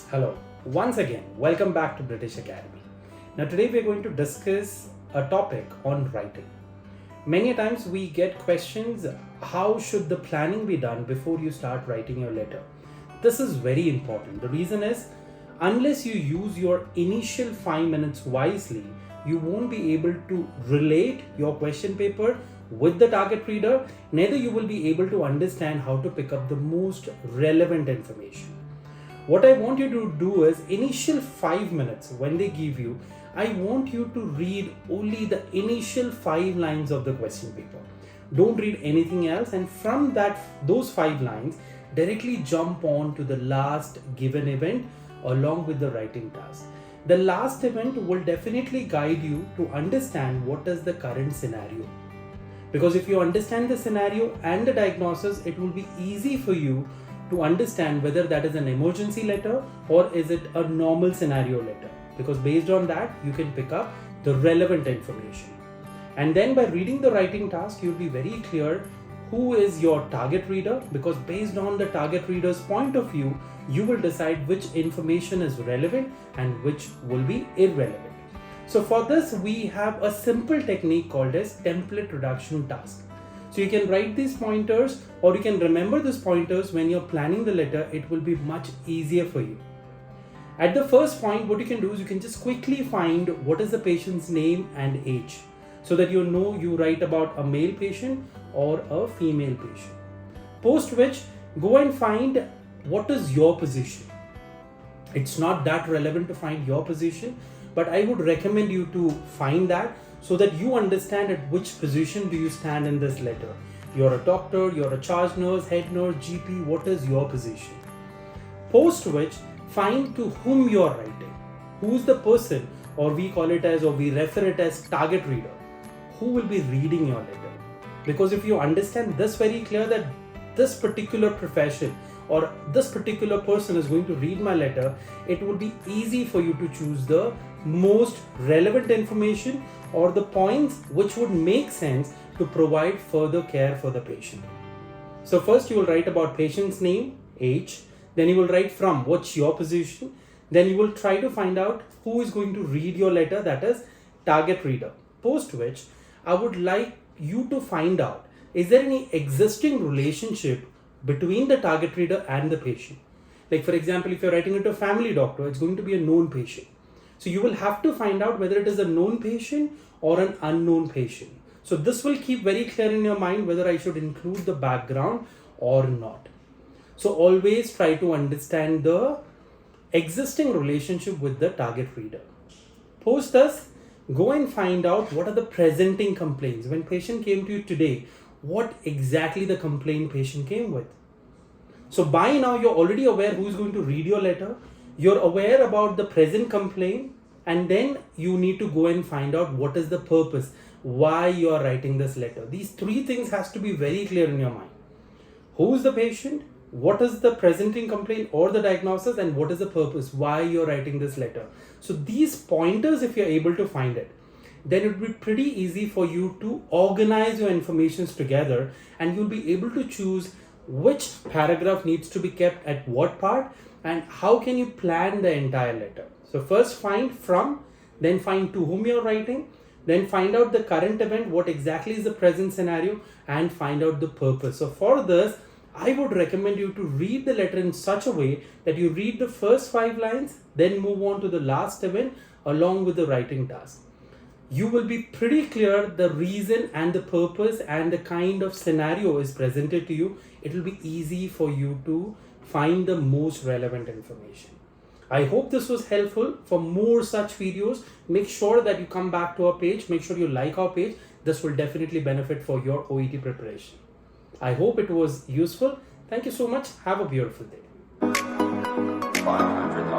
Hello, once again, welcome back to British Academy. Now, today we're going to discuss a topic on writing. Many times we get questions, how should the planning be done before you start writing your letter? This is very important. The reason is, unless you use your initial 5 minutes wisely, you won't be able to relate your question paper with the target reader, neither you will be able to understand how to pick up the most relevant information. What I want you to do is, initial 5 minutes when they give you, I want you to read only the initial 5 lines of the question paper. Don't read anything else, and from those 5 lines directly jump on to the last given event along with the writing task. The last event will definitely guide you to understand what is the current scenario. Because if you understand the scenario and the diagnosis, it will be easy for you to understand whether that is an emergency letter or is it a normal scenario letter. Because based on that, you can pick up the relevant information. And then by reading the writing task, you'll be very clear who is your target reader, because based on the target reader's point of view, you will decide which information is relevant and which will be irrelevant. So for this, we have a simple technique called as template reduction task. So you can write these pointers, or you can remember these pointers when you're planning the letter. It will be much easier for you. At the first point, what you can do is you can just quickly find what is the patient's name and age, so that you know you write about a male patient or a female patient. Post which, go and find what is your position. It's not that relevant to find your position, but I would recommend you to find that so that you understand at which position do you stand in this letter. You're a doctor, you're a charge nurse, head nurse, GP, what is your position? Post which, find to whom you're writing. Who's the person, or we refer it as target reader, who will be reading your letter. Because if you understand this very clear, that this particular profession or this particular person is going to read my letter, it would be easy for you to choose the most relevant information or the points which would make sense to provide further care for the patient. So first you will write about patient's name, age, then you will write from what's your position, then you will try to find out who is going to read your letter, that is target reader. Post which, I would like you to find out, is there any existing relationship between the target reader and the patient? Like for example, if you're writing it to a family doctor, it's going to be a known patient. So you will have to find out whether it is a known patient or an unknown patient. So this will keep very clear in your mind whether I should include the background or not. So always try to understand the existing relationship with the target reader. Post this, go and find out what are the presenting complaints. When patient came to you today, what exactly the complaint patient came with. So by now you're already aware who is going to read your letter. You're aware about the present complaint, and then you need to go and find out what is the purpose, why you are writing this letter. These 3 things has to be very clear in your mind. Who is the patient? What is the presenting complaint or the diagnosis, and what is the purpose, why you're writing this letter. So these pointers, if you're able to find it, then it will be pretty easy for you to organize your informations together, and you'll be able to choose which paragraph needs to be kept at what part, and how can you plan the entire letter. So first find from, then find to whom you're writing, then find out the current event, what exactly is the present scenario, and find out the purpose. So for this, I would recommend you to read the letter in such a way that you read the first 5 lines, then move on to the last event along with the writing task. You will be pretty clear the reason and the purpose and the kind of scenario is presented to you. It will be easy for you to find the most relevant information. I hope this was helpful. For more such videos, make sure that you come back to our page. Make sure you like our page. This will definitely benefit for your OET preparation. I hope it was useful. Thank you so much. Have a beautiful day. 500